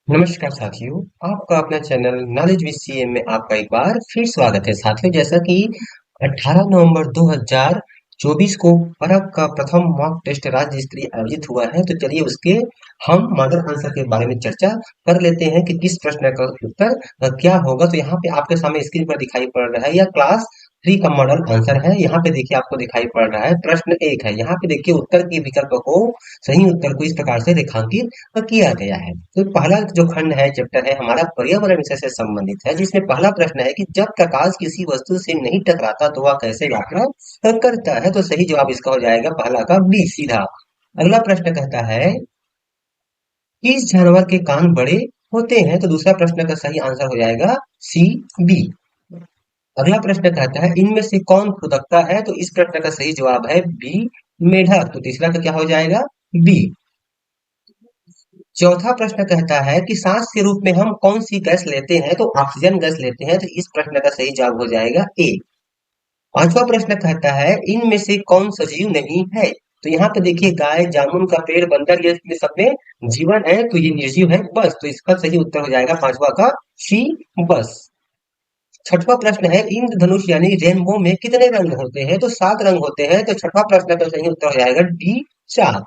नमस्कार साथियों, आपका अपना चैनल नॉलेज विद सीएम में आपका एक बार फिर स्वागत है। साथियों, जैसा कि 18 नवंबर 2024 को परख का प्रथम मॉक टेस्ट राज्य स्तरीय आयोजित हुआ है, तो चलिए उसके हम मॉडल आंसर के बारे में चर्चा कर लेते हैं कि किस प्रश्न का उत्तर क्या होगा। तो यहाँ पे आपके सामने स्क्रीन पर दिखाई पड़ रहा है, यह क्लास 3 का मॉडल आंसर है। यहाँ पे देखिए आपको दिखाई पड़ रहा है प्रश्न 1 है। यहाँ पे देखिए उत्तर के विकल्प को, सही उत्तर को इस प्रकार से रेखांकित किया गया है। तो पहला जो खंड है, चैप्टर है हमारा पर्यावरण विषय से संबंधित है, जिसमें पहला प्रश्न है कि जब प्रकाश किसी वस्तु से नहीं टकराता तो वह कैसे यात्रा करता है। तो सही जवाब इसका हो जाएगा पहला का बी, सीधा। अगला प्रश्न कहता है किस जानवर के कान बड़े होते हैं। तो दूसरा प्रश्न का सही आंसर हो जाएगा सी, बी। अगला प्रश्न कहता है इनमें से कौन खुदकता है। तो इस प्रश्न का सही जवाब है बी, मेढक। तो तीसरा का क्या हो जाएगा, बी। चौथा प्रश्न कहता है कि सांस के रूप में हम कौन सी गैस लेते हैं। तो ऑक्सीजन गैस लेते हैं। तो इस प्रश्न का सही जवाब हो जाएगा ए। पांचवा प्रश्न कहता है इनमें से कौन सजीव नहीं है। तो यहाँ पे देखिए गाय, जामुन का पेड़, बंदर, ये इसमें सब में जीवन है, तो ये निर्जीव है बस। तो इसका सही उत्तर हो जाएगा पांचवा का सी, बस। छठवां प्रश्न है इंद्रधनुष यानी रेनबो में कितने रंग होते हैं। तो 7 रंग होते हैं। तो छठवां प्रश्न का सही उत्तर हो जाएगा डी, 4।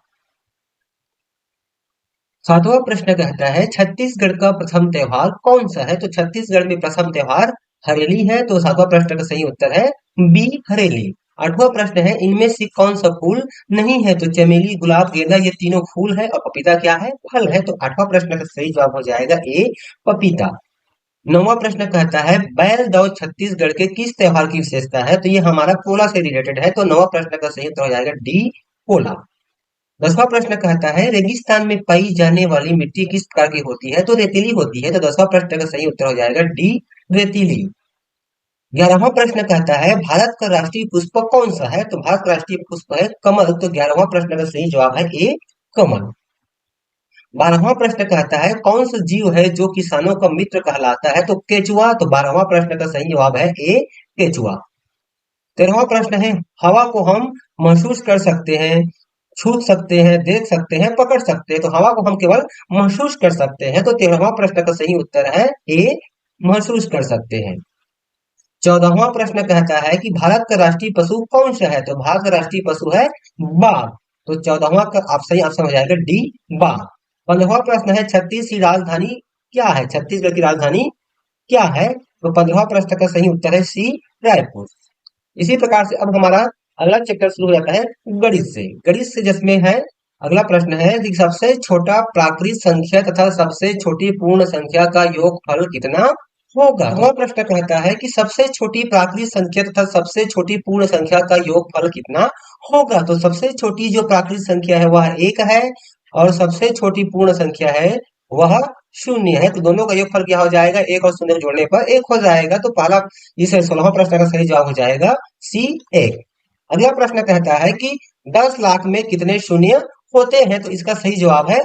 सातवां प्रश्न कहता है छत्तीसगढ़ का प्रथम त्योहार कौन सा है। तो छत्तीसगढ़ में प्रथम त्योहार हरेली है। तो सातवां प्रश्न का सही उत्तर है बी, हरेली। आठवां प्रश्न है इनमें से कौन सा फूल नहीं है। तो चमेली, गुलाब, गेंदा, ये तीनों फूल है और पपीता क्या है, फल है। तो आठवां प्रश्न का सही जवाब हो जाएगा ए, पपीता। नौवां प्रश्न कहता है बैल दौड़ छत्तीसगढ़ के किस त्योहार की विशेषता है। तो ये हमारा पोला से रिलेटेड है। तो नौवां प्रश्न का सही उत्तर हो जाएगा डी, पोला। 10वां प्रश्न कहता है रेगिस्तान में पाई जाने वाली मिट्टी किस प्रकार की होती है। तो रेतीली होती है। तो 10वां प्रश्न का सही उत्तर हो जाएगा डी, रेतीली। 11वां प्रश्न कहता है भारत का राष्ट्रीय पुष्प कौन सा है। तो भारत का राष्ट्रीय पुष्प है कमल। तो 11वां प्रश्न का सही जवाब है ए, कमल। 12वां प्रश्न कहता है कौन सा जीव है जो किसानों का मित्र कहलाता है। तो केचुआ। तो 12वां प्रश्न का सही जवाब है ए, केचुआ। 13वां प्रश्न है हवा को हम महसूस कर सकते हैं, छू सकते हैं, देख सकते हैं, पकड़ सकते हैं। तो हवा को हम केवल महसूस कर सकते हैं। तो 13वां प्रश्न का सही उत्तर है ए, महसूस कर सकते हैं। 14वां प्रश्न कहता है कि भारत का राष्ट्रीय पशु कौन सा है। तो भारत का राष्ट्रीय पशु है बाघ। तो 14वां का आप सही ऑप्शन हो जाएगा डी, बाघ। 15वां प्रश्न है छत्तीस की राजधानी क्या है। छत्तीसगढ़ की राजधानी क्या है। तो 15वां प्रश्न का सही उत्तर है सी, रायपुर। इसी प्रकार से अब हमारा अगला चैप्टर शुरू हो जाता है गणित से। गणित से जिसमें है अगला प्रश्न है कि सबसे छोटा प्राकृत संख्या तथा सबसे छोटी पूर्ण संख्या का योगफल कितना होगा। वह प्रश्न कहता है कि सबसे छोटी प्राकृत संख्या तथा सबसे छोटी पूर्ण संख्या का योगफल कितना होगा। तो सबसे छोटी जो प्राकृत संख्या है वह 1 है और सबसे छोटी पूर्ण संख्या है वह 0 है। तो दोनों का योगफल क्या हो जाएगा, 1 और 0 जोड़ने पर 1 हो जाएगा। तो पहला इस 16वां प्रश्न का सही जवाब हो जाएगा सी, 1। अगला प्रश्न कहता है कि 10 लाख में कितने शून्य होते हैं। तो इसका सही जवाब है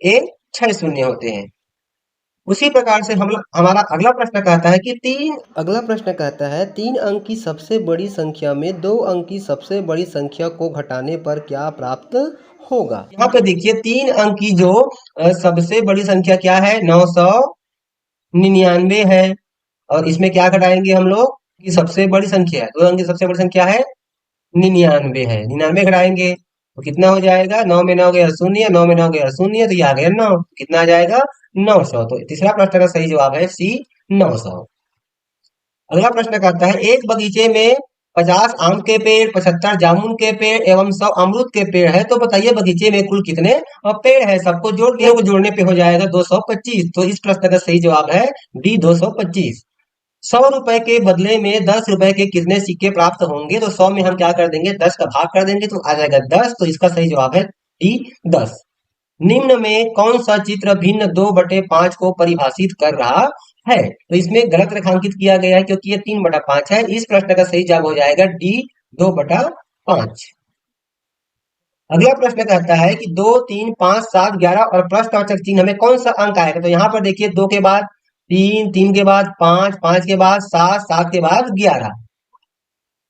ए, 6 शून्य होते हैं। उसी प्रकार से हम हमारा अगला प्रश्न कहता है कि अगला प्रश्न कहता है 3 अंक की सबसे बड़ी संख्या में 2 अंक की सबसे बड़ी संख्या को घटाने पर क्या प्राप्त होगा। यहाँ पे देखिए 3 अंक की जो सबसे बड़ी संख्या क्या है, 999 है। और इसमें क्या घटाएंगे हम लोग कि सबसे बड़ी संख्या है, 2 अंक की सबसे बड़ी संख्या है 99 है, 99 घटाएंगे तो कितना हो जाएगा, 9 में 9 गया 0, 9 में 9 गया 0, तो ये आ गया 9। कितना आ जाएगा 900। तो तीसरा प्रश्न का सही जवाब है सी, 900। अगला प्रश्न कहता है एक बगीचे में 50 आम के पेड़, 75 जामुन के पेड़ एवं 100 अमरूद के पेड़ है। तो बताइए बगीचे में कुल कितने पेड़ है। सबको जोड़ दिया, वो जोड़ने पे हो जाएगा 225। तो इस प्रश्न का सही जवाब है डी, 225। 100 रुपए के बदले में 10 रुपए के कितने सिक्के प्राप्त होंगे। तो 100 में हम क्या कर देंगे, 10 का भाग कर देंगे तो आ जाएगा 10। तो इसका सही जवाब है डी, 10। निम्न में कौन सा चित्र भिन्न 2/5 को परिभाषित कर रहा है। तो इसमें गलत रेखांकित किया गया है क्योंकि ये 3/5 है। इस प्रश्न का सही जवाब हो जाएगा डी, 2/5। अगला प्रश्न कहता है कि 2, 3, 5, 7, 11 और प्रश्नवाचक चिन्ह में कौन सा अंक आएगा। तो यहाँ पर देखिए 2 के बाद 3, 3 के बाद 5, 5 के बाद 7, 7 के बाद 11।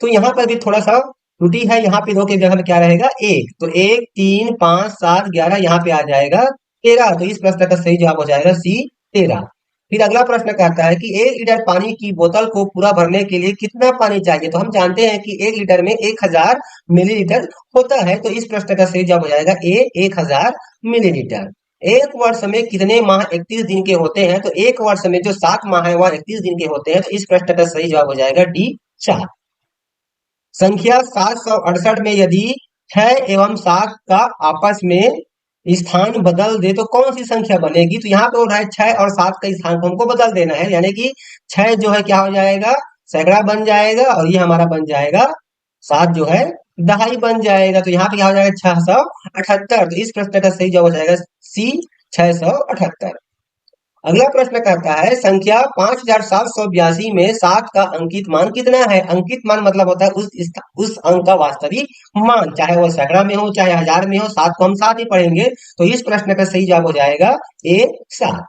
तो यहाँ पर भी थोड़ा सा त्रुटि है, यहाँ पे 2 की जगह में क्या रहेगा 1। तो 1, 3, 5, 7, 11 यहाँ पे आ जाएगा 13। तो इस प्रश्न का सही जवाब हो जाएगा सी 13। फिर अगला प्रश्न कहता है कि 1 लीटर पानी की बोतल को पूरा भरने के लिए कितना पानी चाहिए। तो हम जानते हैं कि 1 लीटर में 1000 मिलीलीटर होता है। तो इस प्रश्न का सही जवाब हो जाएगा ए 1000 मिलीलीटर। एक वर्ष में कितने माह 31 दिन के होते हैं। तो एक वर्ष में जो 7 माह है वह 31 दिन के होते हैं। तो इस प्रश्न का सही जवाब हो जाएगा डी 4। संख्या 768 में यदि 6 एवं 7 का आपस में स्थान बदल दे तो कौन सी संख्या बनेगी। तो यहाँ पे हो रहा है 6 और 7 का स्थान को हमको बदल देना है, यानी कि 6 जो है क्या हो जाएगा, सैकड़ा बन जाएगा, और ये हमारा बन जाएगा 7 जो है दहाई बन जाएगा। तो यहाँ पे क्या हो जाएगा 678। तो इस प्रश्न का सही जवाब हो जाएगा सी 678। अगला प्रश्न कहता है संख्या 5782 में 7 का अंकित मान कितना है। अंकित मान मतलब होता है उस अंक का वास्तविक मान, चाहे वो सैकड़ा में हो चाहे हजार में हो, 7 को हम 7 ही पढ़ेंगे। तो इस प्रश्न का सही जवाब हो जाएगा ए 7।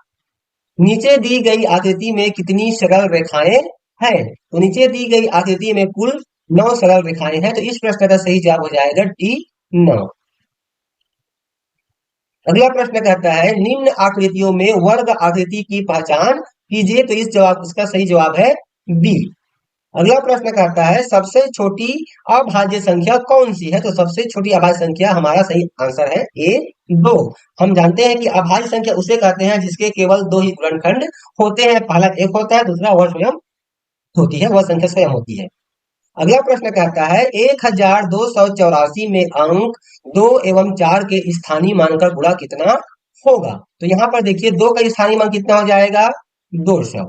नीचे दी गई आकृति में कितनी सरल रेखाएं हैं। तो नीचे दी गई आकृति में कुल 9 सरल रेखाएं हैं। तो इस प्रश्न का सही जवाब हो जाएगा डी 9। अगला प्रश्न कहता है निम्न आकृतियों में वर्ग आकृति की पहचान कीजिए। तो इसका सही जवाब है बी। अगला प्रश्न कहता है सबसे छोटी अभाज्य संख्या कौन सी है। तो सबसे छोटी अभाज्य संख्या हमारा सही आंसर है ए 2। हम जानते हैं कि अभाज्य संख्या उसे कहते हैं जिसके केवल 2 ही गुणनखंड होते हैं, पहला 1 होता है, दूसरा वह स्वयं होती है, वह संख्या स्वयं होती है। अगला प्रश्न कहता है 1284 में अंक 2 एवं 4 के स्थानीय मान का गुणा कितना होगा। तो यहाँ पर देखिए 2 का स्थानीय मान कितना हो जाएगा 200,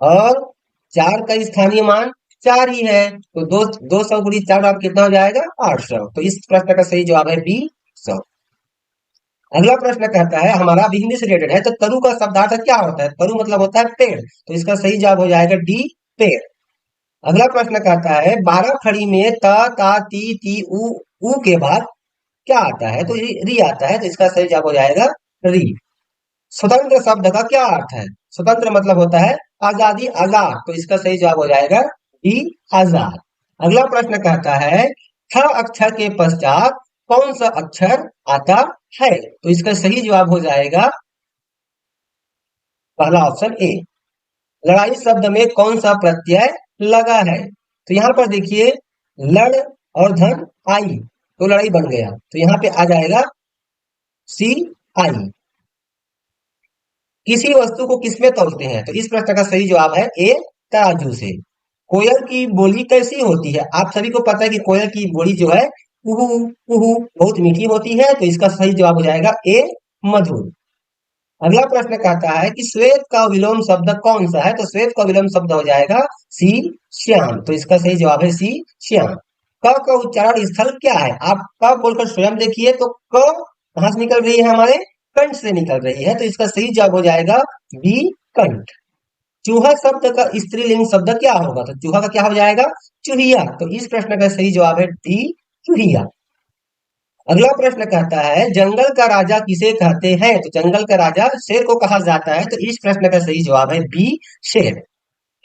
और 4 का स्थानीय मान 4 ही है, तो 200 गुणी 4 आप कितना हो जाएगा 800। तो इस प्रश्न का सही जवाब है बी 100। अगला प्रश्न कहता है हमारा अभी हिंदी से रिलेटेड है, तो तरु का शब्दार्थ क्या होता है। तरु मतलब होता है पेड़, तो इसका सही जवाब हो जाएगा डी पेड़। अगला प्रश्न कहता है 12 खड़ी में त ता ती उ के बाद क्या आता है। तो री आता है, तो इसका सही जवाब हो जाएगा री। स्वतंत्र शब्द का क्या अर्थ है। स्वतंत्र मतलब होता है आजादी, आजाद, तो इसका सही जवाब हो जाएगा डी आजाद। अगला प्रश्न कहता है ठ अक्षर के पश्चात कौन सा अक्षर आता है। तो इसका सही जवाब हो जाएगा पहला ऑप्शन ए। लड़ाई शब्द में कौन सा प्रत्यय लगा है। तो यहाँ पर देखिए लड़ और धन आई, तो लड़ाई बन गया, तो यहाँ पे आ जाएगा सी आई। किसी वस्तु को किसमें तौलते हैं। तो इस प्रश्न का सही जवाब है ए तराजू से। कोयल की बोली कैसी होती है। आप सभी को पता है कि कोयल की बोली जो है कुहू कुहू बहुत मीठी होती है, तो इसका सही जवाब हो जाएगा ए मधुर। अगला प्रश्न कहता है कि श्वेत का विलोम शब्द कौन सा है। तो श्वेत का विलोम शब्द हो जाएगा सी श्याम, तो इसका सही जवाब है सी श्याम। क का उच्चारण स्थल क्या है। आप क बोलकर स्वयं देखिए, तो क कहां से निकल रही है, हमारे कंठ से निकल रही है, तो इसका सही जवाब हो जाएगा बी कंठ। चूहा शब्द का स्त्रीलिंग शब्द क्या होगा। तो चूहा का क्या हो जाएगा चूहिया, तो इस प्रश्न का सही जवाब है डी चूहिया। अगला प्रश्न कहता है जंगल का राजा किसे कहते हैं। तो जंगल का राजा शेर को कहा जाता है, तो इस प्रश्न का सही जवाब है बी शेर।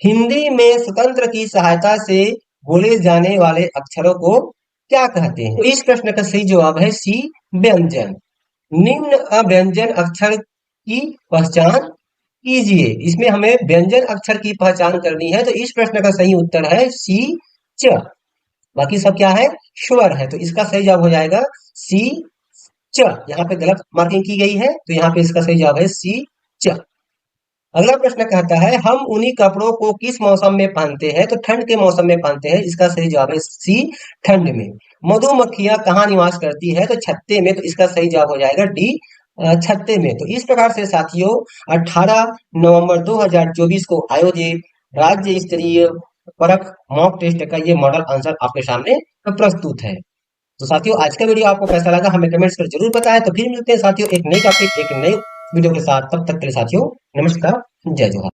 हिंदी में स्वतंत्र की सहायता से बोले जाने वाले अक्षरों को क्या कहते हैं। तो इस प्रश्न का सही जवाब है सी व्यंजन। निम्न अव्यंजन अक्षर की पहचान कीजिए। इसमें हमें व्यंजन अक्षर की पहचान करनी है, तो इस प्रश्न का सही उत्तर है सी च। बाकी सब क्या है स्वर है, तो इसका सही जवाब हो जाएगा सी च। यहाँ पे गलत मार्किंग की गई है, तो यहाँ पे इसका सही जवाब है सी च। अगला प्रश्न कहता है हम उन्हीं कपड़ों को किस मौसम में पहनते हैं। तो ठंड के मौसम में पहनते हैं, इसका सही जवाब है सी ठंड में। मधुमक्खियां कहाँ निवास करती है। तो छत्ते में, तो इसका सही जवाब हो जाएगा डी छत्ते में। तो इस प्रकार से साथियों 18 नवंबर 2024 को आयोजित राज्य स्तरीय परख मॉक टेस्ट का ये मॉडल आंसर आपके सामने प्रस्तुत है। तो साथियों आज का वीडियो आपको कैसा लगा हमें कमेंट्स कर जरूर बताएं। तो फिर मिलते हैं साथियों एक नई टॉपिक एक नई वीडियो के साथ, तब तक के लिए साथियों नमस्कार, जय जोहार।